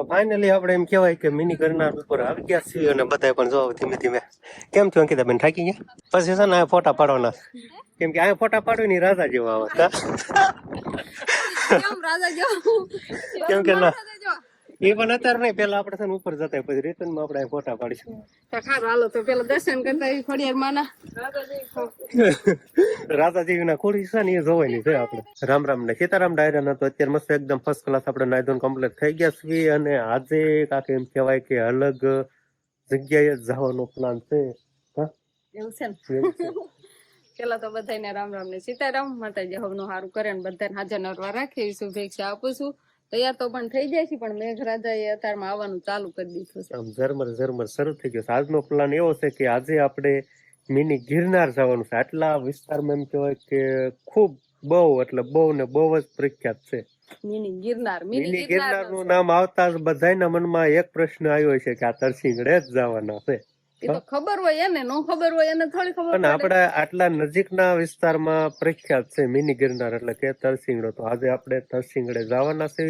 Finally આપણે એમ કહેવાય કે મિની ગિરનાર ઉપર આવી ગયા છીએ અને બધા પણ જો ધીમે ધીમે કેમ છો અંકિતા બેન થાકી ગયા પછી છે ને આ ફોટા પાડવાના કેમ કે આ ફોટા પાડવી ની રાજા જેવા આવે કેમ રાજા જેવા કેમ કે ના એ પણ અત્યારે નહીં પેલા આપણે છે ને ઉપર જતા પછી રિટર્ન માં આપણે ફોટા પાડીશું ખારું હાલો તો પેલા દર્શન કરતા ખોડિયાર માના રાધાદેવી ના ખોડી છે ને એ જોવાની છે આપણે રામ રામ ને સીતારામ ડાયરા તો અત્યારે મસ્ત એકદમ ફર્સ્ટ ક્લાસ આપણે નાયધોન કમ્પ્લીટ થઈ ગયા છીએ અને આજે કાંક એમ કહેવાય કે અલગ જગ્યાએ જવાનો પ્લાન છે એવું છે ને પેલા તો બધાને રામ રામ ને સીતારામ માતાજી હવનું સારું કરે ને બધાને હાજર નરવા રાખે એવી શુભેચ્છા આપું છું તૈયાર તો પણ થઈ જાય છે પણ મેઘરાજા એ અત્યારમાં આવવાનું ચાલુ કરી દીધું છે આમ ઝરમર શરૂ થઈ ગયો છે આજનો પ્લાન એવો છે કે આજે આપણે મિની ગિરનાર જવાનું છે આટલા વિસ્તારમાં એમ કહેવાય કે ખૂબ બહુ એટલે બહુ ને બહુ જ પ્રખ્યાત છે મિની ગિરનાર નું નામ આવતા જ બધાના મનમાં એક પ્રશ્ન આવ્યો છે કે આ તરસિંગડે જ જવાના છે એ તો ખબર હોય એને નો ખબર હોય એને થોડી ખબર પણ આપણે આટલા નજીકના વિસ્તારમાં પ્રખ્યાત છે મિની ગિરનાર એટલે કે તરસિંગડો તો આજે આપણે તરસિંગડે જવાના છે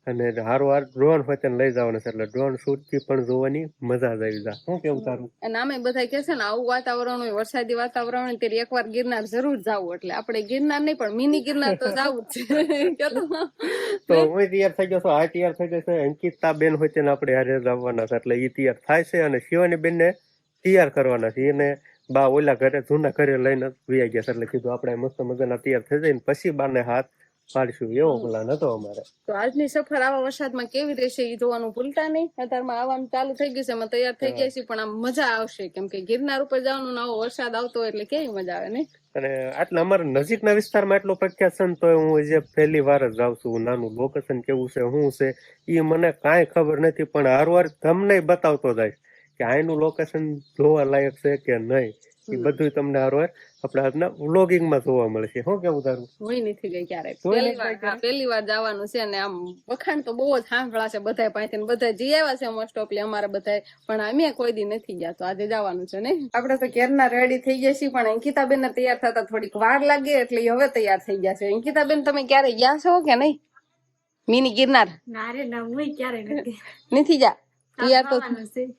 અને હારવાર ડ્રોન વચ્ચે લઈ જવાના છે એટલે ડ્રોન શૂટ થી પણ જોવાની મજા જ આવી જાય શું કેવું તારું અને આમે બધા કે છે ને આવું વાતાવરણ હોય વરસાદી વાતાવરણ હોય ત્યારે એકવાર ગિરનાર જરૂર જાવું એટલે આપણે ગિરનાર નહીં પણ મિની ગિરનાર તો જાવું જ છે તો હું તૈયાર થઈ ગયો છું આ તૈયાર થઈ જશે અંકિતા બેન હોય તેને આપણે હારે જવાના છે એટલે એ તૈયાર થાય છે અને શિવાની બેન ને તૈયાર કરવાના છે એને બા ઓલા ઘરે જૂના ઘરે લઈને વી ગયા છે એટલે કીધું આપણે મસ્ત મજાના તૈયાર થઈ જાય પછી બાને હાથ પાડીશું એવો પ્લાન હતો અમારે તો આજની સફર આવા વરસાદમાં કેવી રહેશે એ જોવાનું ભૂલતા નહીં અત્યારમાં આવવાનું ચાલુ થઈ ગયું છે અમે તૈયાર થઈ ગયા છીએ પણ આમ મજા આવશે કેમ કે ગિરનાર ઉપર જવાનું આવો વરસાદ આવતો હોય એટલે કેવી મજા આવે ને અને આટલા અમારા નજીકના વિસ્તારમાં એટલો પ્રખ્યાત છે ને તો હું જે પહેલી વાર જ જાઉં છું નાનું લોકેશન કેવું છે શું છે એ મને કાંઈ ખબર નથી પણ હરવાર તમને બતાવતો જાય કે આનું લોકેશન જોવા લાયક છે કે નહીં એ બધું તમને હરવાર આપણે આજના વ્લોગિંગમાં જોવા મળશે શું કેવું તારું હું નથી ગઈ ક્યારેક પહેલી વાર જવાનું છે અને આમ વખાણ તો બહુ જ સાંભળા છે બધા પાસેથી બધા જઈ આવ્યા છે મોસ્ટ ઓફલી અમારા બધા પણ અમે કોઈ દી નથી ગયા તો આજે જવાનું છે ને આપડે તો ઘેરના રેડી થઈ ગયા છીએ પણ અંકિતાબેન ને તૈયાર થતા થોડીક વાર લાગે એટલે હવે તૈયાર થઈ ગયા છે અંકિતાબેન તમે ક્યારે ગયા છો કે નહીં મિની ગિરનાર નથી જા તૈયાર તો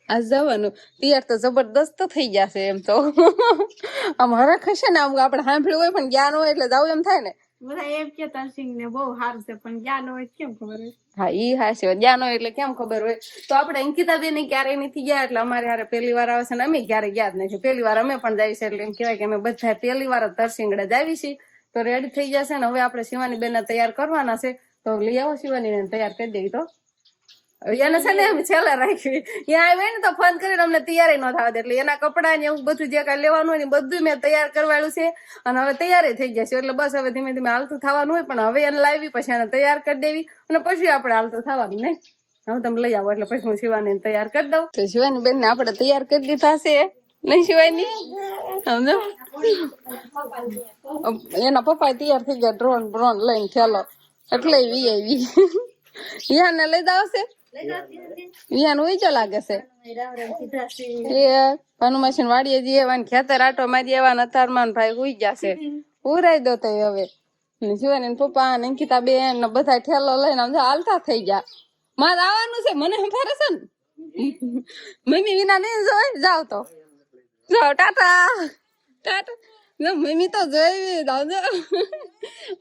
આ જવાનું તૈયાર તો જબરદસ્ત થઈ જશે એમ તો આમ હરખ હશે ને આમ આપડે સાંભળ્યું હોય પણ જ્ઞાન હોય એટલે જવું એમ થાય ને બધા એમ કે તરસિંગ ને બહુ સારું છે પણ જ્ઞાન હોય કેમ ખબર હોય હા ઈ હાશે જ્ઞાન હોય એટલે કેમ ખબર હોય તો આપણે અંકિતાબેન ક્યારેય નથી ગયા એટલે અમારે હારે પહેલી વાર આવે છે ને અમે ક્યારે ગયા જ નથી પહેલી વાર અમે પણ જઈએ છીએ એટલે એમ કહેવાય કે અમે બધા પહેલી વાર જ તરસિંગડે જ આવી છીએ તો રેડી થઈ જશે ને હવે આપણે શિવાની બેન તૈયાર કરવાના છે તો લઈ આવો શિવાની બેન તૈયાર કરી દેવી તો એને છે ને એમ છેલ્લે રાખવી ત્યાં આવે ને તો ફોન કરીને અમને તૈયારી ન થવા દે એટલે એના કપડા ને એવું બધું જે કઈ લેવાનું હોય ને બધું મેં તૈયાર કરવાયું છે અને હવે તૈયારી થઈ જશે એટલે બસ હવે ધીમે ધીમે હાલતું થવાનું હોય પણ હવે એને લાવી પછી એને તૈયાર કરી દેવી અને પછી આપણે હાલતું થવાનું નહીં હવે તમે લઈ આવો એટલે પછી હું શિવાની તૈયાર કરી દઉં તો શિવાની બેન ને આપણે તૈયાર કરી દીધા છે નહીં શિવાની સમજો એના પપ્પા તૈયાર થઈ ગયા ડ્રોન લઈને ચાલો એટલે વી યાને લઈ આવશે વિહાન ઉઈચો લાગે છે એ હનુમાન વાડીએ જઈએ ખેતર આટો મારી એવા નતારમાં ભાઈ ઉઈ ગયા છે ઉરાઈ દો તો હવે શિવાની પપ્પા અંકિતા બેન બધા ઠેલો લઈને હાલતા થઈ ગયા મારે આવવાનું છે મને ખબર છે ને મમ્મી વિના નહીં જોઈ જાવ તો જાઓ ટાટા મમ્મી તો જોઈ જાવજો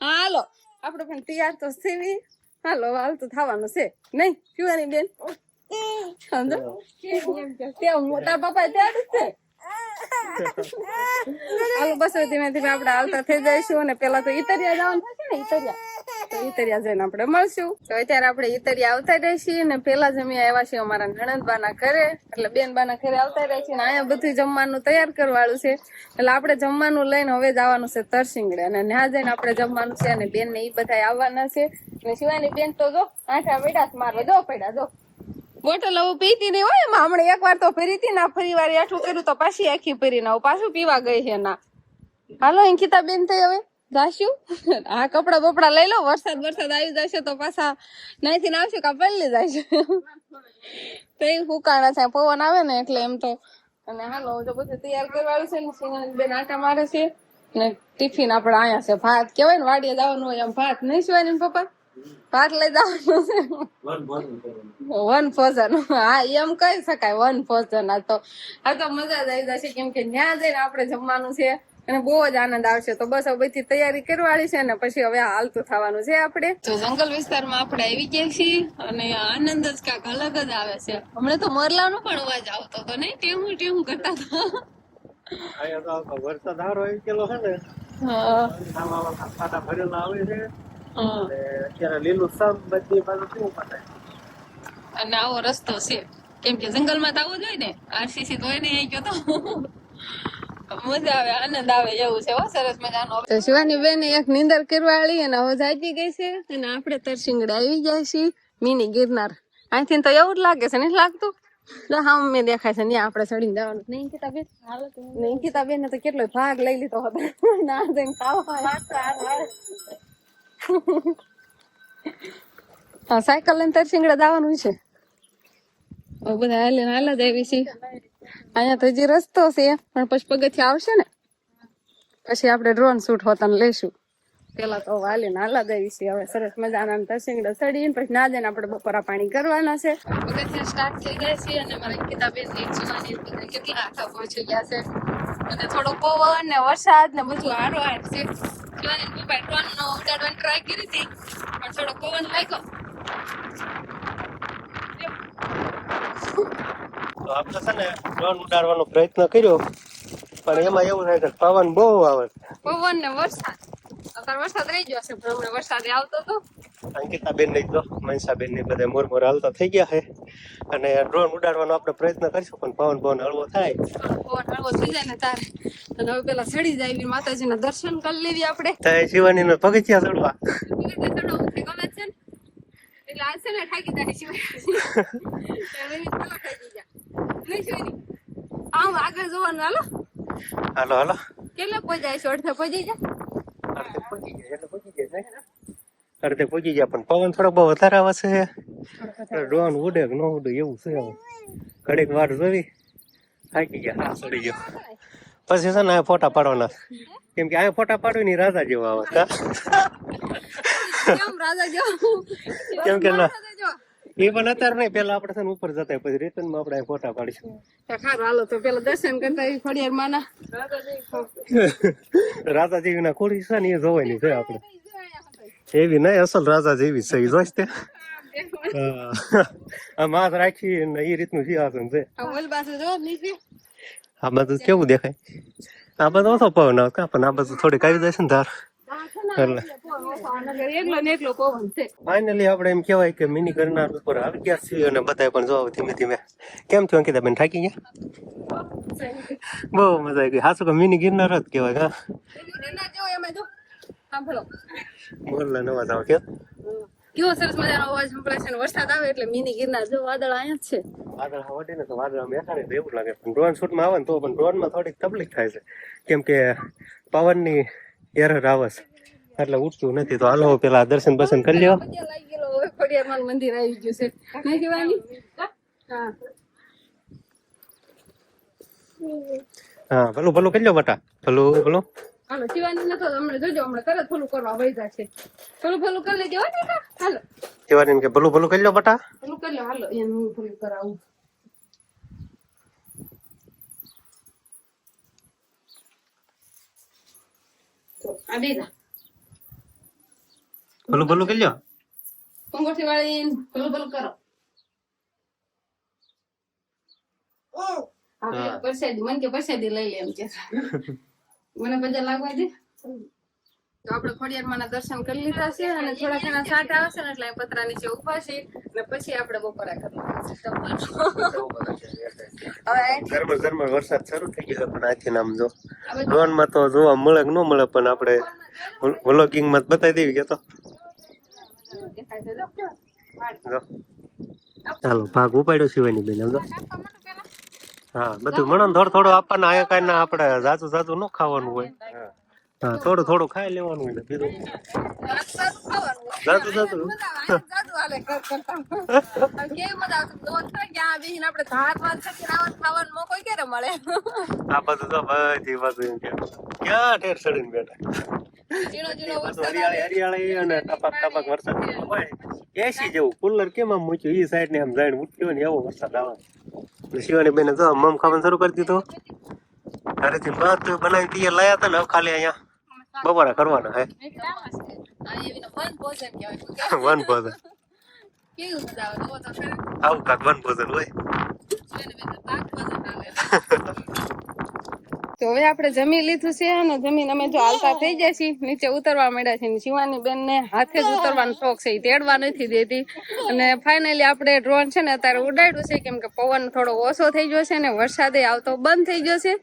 હાલો આપડે પણ તૈયાર તો સીવી હાલો હાલતું થવાનું છે નહીં શિવાની બેન સમજો ત્યાં મોટા પપ્પા ત્યાં જ છે હાલો બસ ધીમે ધીમે આપડે હાલતા થઈ જઈશું અને પેલા તો ઈતરિયા જવાનું થશે ને ઈતરિયા જઈને આપણે મળશું તો અત્યારે આપણે ઈતરિયા આવતા રહીશું અને પેલા જ અમે આવ્યા છીએ અમારા નણંદબાના ઘરે એટલે બેનબાના ઘરે આવતા રહી છીએ ને અહીંયા બધું જમવાનું તૈયાર કરવાળું છે એટલે આપણે જમવાનું લઈને હવે જવાનું છે તરસિંગડે અને ત્યાં જઈને આપણે જમવાનું છે અને બેન ને એ બધા આવવાના છે અને શિવાની બેન તો જો આઠા બેડા મારવા જો પડ્યા જો બોટલ હવે પીતી નહીં હોય એમાં હમણાં એક વાર તો ફરી હતી ના ફરી વાર આઠું કર્યું તો પાછી આખી ફરી ના પાછું પીવા ગઈ છે ના હાલો અંકિતા બેન થઈ હવે જાશું આ કપડા બપડા લઈ લો વરસાદ આવી જશે તો પાછા નાઈથી ને આવશે કા પલ્લી જશે તો એ ફૂકાણા છે પવન આવે ને એટલે એમ તો અને હાલો જો બધું તૈયાર કરવાનું છે ને શિવાની બેન આટા મારે છે ને ટિફિન આપડે અહીંયા છે ભાત કેવાય ને વાડીએ જવાનું હોય એમ ભાત નહીં શિવાની પપ્પા ભાગ લઈ જવાનું વન ભોજન. હા એમ કહી શકાય, વન ભોજન. આ તો મજા જ આવી જશે, કેમ કે ત્યાં જઈને આપણે જમવાનું છે અને બહુ જ આનંદ આવશે. તો બસ હવે બધી તૈયારી કરવાની છે ને પછી હવે હાલતું થવાનું છે આપણે. તો જંગલ વિસ્તારમાં આપણે આવી ગયા છીએ અને આનંદ જ કાંઈક અલગ જ આવે છે. હમણાં તો મોરલાનો પણ અવાજ આવતો હતો નહીં, ટેવું ટેવું કરતા હતા. અહીંયા તો વરસાદ સારો આવી ગયેલો છે ને, ખાતા ભરેલા આવે છે અને અત્યારે લીલું સમ બધી બાજુ કેવું પતાય. અને આવો રસ્તો છે, કેમ કે જંગલમાં તો આવો જોઈએ ને, આરસીસી તો હોય ને અહીં ગયો તો મજા આવે, આનંદ આવે એવું છે. સરસ મજાનો. તો શિવાની બેન એક નીંદર કરવાળી અને હવે જાગી ગઈ છે અને આપણે તરસિંગડા આવી જાય છીએ મિની ગિરનાર. અહીંથી તો એવું જ લાગે છે, નથી લાગતું? હા મેં દેખાય છે ને આપણે ચડીને જવાનું. નહીં કિતાબેન, નહીં કિતાબેન ને તો કેટલો ભાગ લઈ લીધો હતો ના જઈને હા સાયકલ લઈને તરસિંગડા જવાનું છે. બધા હાલ જ આવી છે. અહીંયા તો હજી રસ્તો છે પણ પછી પગથિયા આવશે ને પછી આપણે ડ્રોન શૂટ હોતા લઈશું. પેલા તો હાલીને હાલા જ આવી છે. હવે સરસ મજાના તરસિંગડા ચડીને પછી ના જઈને આપણે બપોરા પાણી કરવાના છે. પગથિયા સ્ટાર્ટ થઈ ગયા છે અને મારા કિતાબેન કેટલા આખા પહોંચી ગયા છે અને થોડો પવન ને વરસાદ ને બધું હારો હાર છે. ડ્રોન નો ઉડાડવાની ટ્રાય કરી હતી પણ થોડો પવન લાગ્યો. તો આપણે છે ને ડ્રોન ઉડાડવાનો પ્રયત્ન કર્યો પણ એમાં એવું થાય કે પવન બહુ આવે. પવન ને વરસાદ, અત્યારે વરસાદ રહી ગયો છે પણ હમણાં વરસાદ આવતો હતો. અંકિતાબેન ને જો મનસાબેન ને બધા મોર હાલતા થઈ ગયા છે અને ડ્રોન ઉડાડવાનો આપણે પ્રયત્ન કરીશું પણ પવન હળવો થાય. પવન હળવો થઈ જાય ને તારે અને હવે પેલા ચડી જાય એવી માતાજીના દર્શન કરી લેવી આપણે. ત્યાં શિવાની ને પગથિયા ચડવા ગમે છે ને એટલે આ છે ને ઠાકી જાય શિવાની. આમ આગળ જોવાનું. હાલો હાલો કેટલા પહોંચાય છે? અડધે પહોંચી જાય. અડધે પહોંચી ગયા પણ પવન થોડો બહુ વધારે આવે છે. ડ્રોન ઉડે કે ન ઉડે એવું છે. હવે ઘડીક વાર જોઈ થાકી ગયા, ચડી ગયો. પછી છે ને આ ફોટા પાડવાના, કેમ કે આ ફોટા પાડવી ની રાજા જેવા આવે. કેમ કે ના એ પણ અત્યારે નહીં, પેલા આપણે છે ને ઉપર જતા પછી રિટર્ન માં આપણે ફોટા પાડીશું. હાલો તો પેલા દર્શન કરતા ખોડિયાર માના રાજા જેવી ના ખોડી છે ને એ જોવાની છે આપણે. એવી નહીં, અસલ રાજા જેવી છે એ જોઈશ તે. આ માસ રાખી ને એ રીતનું સિંહાસન છે. આ બધું કેવું દેખાય? આ બધું ઓછો પવન આવે પણ આ બધું થોડીક આવી જાય છે ને ધાર. ફાઇનલી આપણે એમ કેવાય કે મિની ગિરનાર ઉપર આવી ગયા છીએ અને બધા પણ જો ધીમે ધીમે. કેમ થયું અંકિતાબેન, થાકી ગયા? બહુ મજા આવી ગઈ. હાચું કે મિની ગિરનાર જ કેવાય. મોરલા નવા જાવ કે કેવો સરસ મજાનો અવાજ સંભળાય છે. વરસાદ આવે એટલે મિની ગિરનાર જો વાદળ અહીંયા જ છે. વાદળ વડે ને તો વાદળ બેઠા ને એવું લાગે પણ ડ્રોન શૂટ માં આવે ને તો પણ ડ્રોન માં થોડીક તકલીફ થાય છે કેમ કે પવન ની એરર આવે છે એટલે ઉઠતું નથી. તો હાલો પેલા દર્શન બસન કરી લ્યો. હવે ખોડિયાર મંદિર આવી ગયું છે નહીં જવાની? હા ભલું કરી લો બટા, ભલું. હાલો શિવાની ને તો હમણાં જોજો, હમણાં તરત ભલું કરવા વૈધા છે. ભલું કરી લેજો. હાલો શિવાની કે ભલું કરી લો બટા. ભલું કરી લો. હાલો એમ હું ભલું કરાવું. આ બેજા ભલું કરી લો. અંગૂઠી વાળી ભલું કરો. પરસાદી મને કે પરસાદી લઈ લે એમ કે મને બધા લાગવા દે. તો આપણે ખોડિયારમાં દર્શન કરી લીધા છે અને થોડા ઘણા સાટ આવશે ને એટલે પતરા નીચે ઉભા છે અને પછી આપણે બપોરા કરી ગરમા વરસાદ શરૂ થઈ ગયો પણ આથી નામ જો ડ્રોન માં તો જોવા મળે કે ન મળે પણ આપણે વ્લોગિંગ માં બતાવી દેવી કે તો ચાલો ભાગ ઉપાડ્યો શિવાની બેન. હા બધું મળે થોડું આપવાના. આયા કઈ ના આપણે જાજુ ન ખાવાનું હોય. હા થોડું ખાઈ લેવાનું હોય બીજું જાજુ આ બધું તો બધી બાજુ એમ ક્યાં ઠેર ચડીને બેઠા. ઝીણો ઝીણો પાછું વરસાદ હરિયાળી હરિયાળી અને ટપક વરસાદ હોય એસી જેવું કુલર કેમ આમ મૂક્યું ઈ સાઈડ ને આમ જઈને ઉઠ્યો ને એવો વરસાદ આવે. શિવાની બેને જો મમ ખાવાનું શરૂ કરી દીધો. ઘરેથી ભાત બનાવી તૈયાર લાયા હતા ને હવે ખાલી અહીંયા બપોરા કરવાના હે. વન ભોજન કેવું મજા આવે તો તો ખરે આવું કાક વન ભોજન હોય. તો હવે આપણે જમી લીધું છે અને જમીન અમે જો હાલતા થઈ જાય છે નીચે ઉતરવા માંડ્યા છે. શિવાની બેન ને હાથે જ ઉતરવાનો શોખ છે, તેડવા નથી દેતી. અને ફાઇનલી આપણે ડ્રોન છે ને અત્યારે ઉડાડ્યું છે કેમ કે પવન થોડો ઓછો થઈ ગયો છે ને વરસાદે આવતો બંધ થઈ ગયો છે.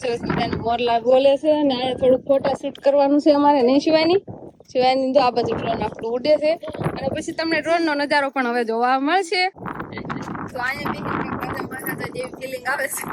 સરસ મજાનું મોરલા બોલે છે અને આ થોડુંક ફોટા શૂટ કરવાનું છે અમારે નહીં શિવાની તો આ બાજુ ડ્રોન આપણું ઉડે છે અને પછી તમને ડ્રોન નો નજારો પણ હવે જોવા મળશે. તો અહીંયા જેવી ફિલિંગ આવે છે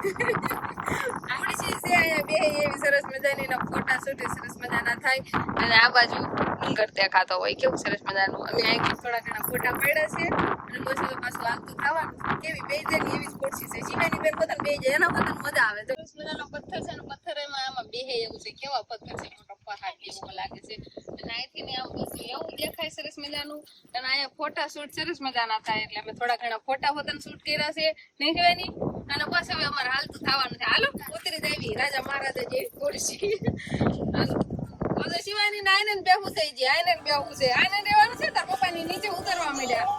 આપણી ચીજ છે અહીંયા બે એવી સરસ મજાની ફોટા શૂટ સરસ મજાના થાય અને આ બાજુ ડુંગર દેખાતો હોય કેવું સરસ મજાનું. અમે અહીંથી થોડા ઘણા ફોટા પડ્યા છે અને પછી તો પાછું આગતું થવાનું કેવી બે જાય એવી જ ખુરશી છે. શિવાની બેન બધા બે જાય એના બધા મજા આવે. તો સરસ મજાનો પથ્થર છે અને પથ્થર એમાં આમાં બે એવું છે કેવા પથ્થર છે મોટો પહાડ જેવો લાગે છે અને અહીંથી ને આમ બસ એવું દેખાય સરસ મજાનું. અને અહીંયા ફોટા શૂટ સરસ મજાના થાય એટલે અમે થોડા ઘણા ફોટા હોતા શૂટ કર્યા છે નહીં કહેવાની. અને બસ હવે અમારે હાલતું થવાનું છે. હાલો ઉતરી જાવી રાજા મહારાજા જેવી ખુરશી. હાલો હવે શિવાની ને આઈને બેહું થઈ જાય આઈને બેહું છે આઈને રહેવાનું છે તાર પપ્પાની નીચે ઉતરવા માંડ્યા.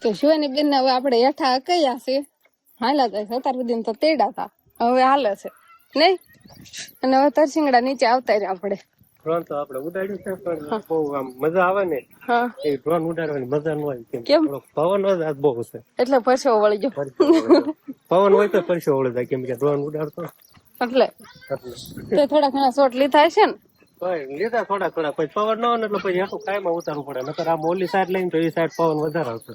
તો શિવાની બેન ને હવે આપણે હેઠા કયા છે હાલા જાય છે અત્યાર સુધી તો તેડા હતા હવે હાલે છે નહીં. અને હવે તરસિંગડા નીચે આવતા રહ્યા આપણે. ડ્રોન તો આપણે ઉડાડ્યું છે પણ બહુ આમ મજા આવે ને હા એ ડ્રોન ઉડાડવાની મજા ન હોય કેમ? થોડો પવન જ આજ બહુ છે એટલે પરસેવો વળી ગયો પવન હોય તો પરસેવો વળી જાય કેમ કે ડ્રોન ઉડાડતો એટલે એટલે તે થોડા ઘણા શોટ લીધા છે ને લીધા થોડા પછી પવન ન હોય ને એટલે પછી એટલું કાયમાં ઉતારવું પડે નકર આમ ઓલી સાઈડ લઈને તો એ સાઈડ પવન વધારે આવશે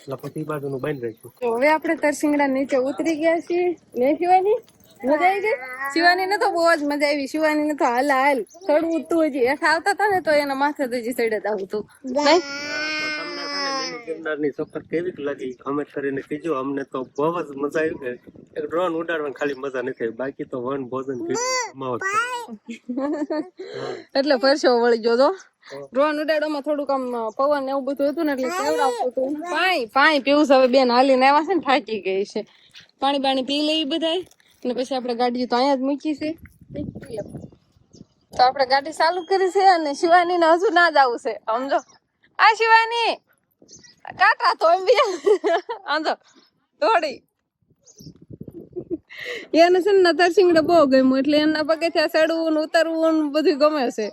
એટલે પછી બાજુ નું બંધ રાખ્યું. તો હવે આપણે તરસિંગડા નીચે ઉતરી ગયા છીએ ને શિવાની મજા આવી ગઈ. શિવાની ને તો બહુ જ મજા આવી. શિવાની ને તો હાલ થોડું ઉતું હજી હેઠા આવતા હતા ને તો એના માથે તો હજી સડે જ આવતું નહીં. ગિરનારની સફર કેવી લાગી કમેન્ટ કરીને કીજો. અમને તો બહુ જ મજા આવી ગઈ. એક ડ્રોન ઉડાડવાની ખાલી મજા નથી આવી, બાકી તો વન ભોજન જમાવટ એટલે પરસેવો વળી ગયો તો ડ્રોન ઉડાડવામાં થોડુંક આમ પવન ને એવું બધું હતું ને એટલે કેવડાવતું હતું. પાણી પીવું છે હવે બેન, હાલીને આવ્યા છે ને થાકી ગઈ છે. પાણી બાણી પી લેવી બધાય અને પછી આપણે ગાડી તો અહીંયા જ મૂકી છે. તો આપણે ગાડી ચાલુ કરી છે અને શિવાની ને હજુ ના જવું છે. સમજો આ શિવાની કાકા તો એમ બી આંધો દોડી એને છે ને નરસિંહ બહુ ગમ્યું એટલે એના પગથિયા ચડવું ને ઉતરવું ને બધું ગમે છે.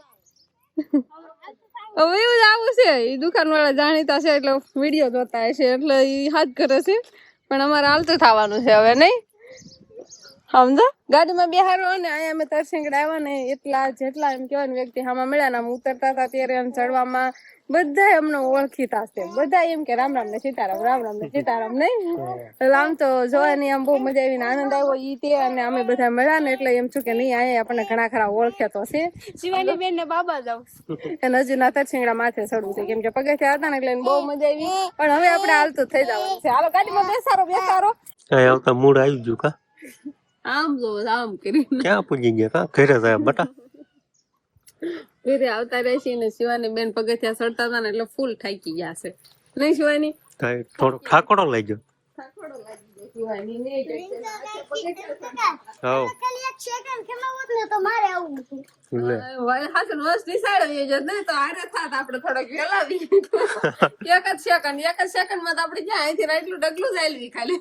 હવે એવું જ આવું છે. એ દુકાન વાળા જાણીતા છે એટલે વિડીયો જોતા હશે એટલે એ હાથ કરે છે. પણ અમારે હાલતું થવાનું છે હવે નહીં. સમજો ગાડીમાં બેહારો ને અહીંયા અમે તરસિંગડા આવ્યા ને એટલા જેટલા એમ કેવાય ને વ્યક્તિ આમાં મળ્યા ને આમ ઉતરતા હતા ત્યારે એમ ચડવામાં બધા અમને ઓળખીતા છે. બધા એમ કે રામ રામ ને સીતારામ, રામ રામ ને સીતારામ નહીં. એટલે આમ તો જોવાની આમ બહુ મજા આવીને આનંદ આવ્યો ઈ તે અને અમે બધા મળ્યા ને એટલે એમ છું કે નહીં અહીંયા આપણને ઘણા ખરા ઓળખ્યા તો છે. શિવાની બેન ને બાબા જાવ એને હજુ ના તરસિંગડા માથે ચડવું છે કેમ કે પગથિયા હતા ને એટલે બહુ મજા આવી. પણ હવે આપણે હાલતું થઈ જવાનું છે. હાલો ગાડીમાં બેસારો. કઈ આવતા મૂડ આવી ગયું કા? આમ જો આમ કરીને ક્યાં પૂજી ગયા કા? ઘરે જાય બટા. ઘરે આવતા રહેશે ને શિવાની બેન પગથિયા ચડતા હતા ને એટલે ફૂલ થાકી ગયા છે નહીં શિવાની? થોડો ઠાકોડો લઈ ગયો. થાકોડો લાગી ગયો શિવાની ને હાઉ હાસન વર્ષ નિસાડે જ નહીં તો આરે થાત આપણે થોડોક વેલાવી. એક જ સેકન્ડ માં તો આપણે જ્યાં અહીંથી એટલું ડગલું જ આલવી ખાલી.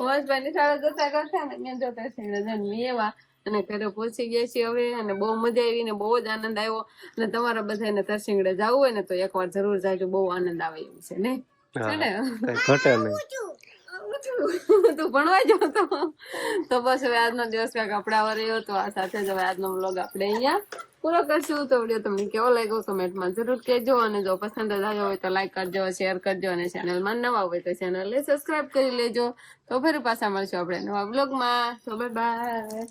વર્ષભાઈ નિસાડે જતા કરતા ને મેં જોતા જન્મી એવા અને ઘરે પહોંચી ગયા છીએ હવે અને બહુ મજા આવી ને બહુ જ આનંદ આવ્યો. અને તમારા બધાને તરસિંગડે જવું હોય ને તો એકવાર જરૂર જાય, બહુ આનંદ આવે એવું છે ને. ઘટે નહીં. તું ભણવા જો તો બસ હવે આજનો દિવસ કંઈક આપણા રહ્યો તો આ સાથે જ હવે આજનો વ્લોગ આપણે અહીંયા પૂરો કરશું. તો વિડીયો તમને કેવો લાગ્યો કમેન્ટમાં જરૂર કહેજો અને જો પસંદ જ આવ્યો હોય તો લાઈક કરજો, શેર કરજો અને ચેનલમાં નવા હોય તો ચેનલને સબસ્ક્રાઇબ કરી લેજો. તો ફરી પાછા મળશું આપણે નવા વ્લોગમાં. તો બાય બાય.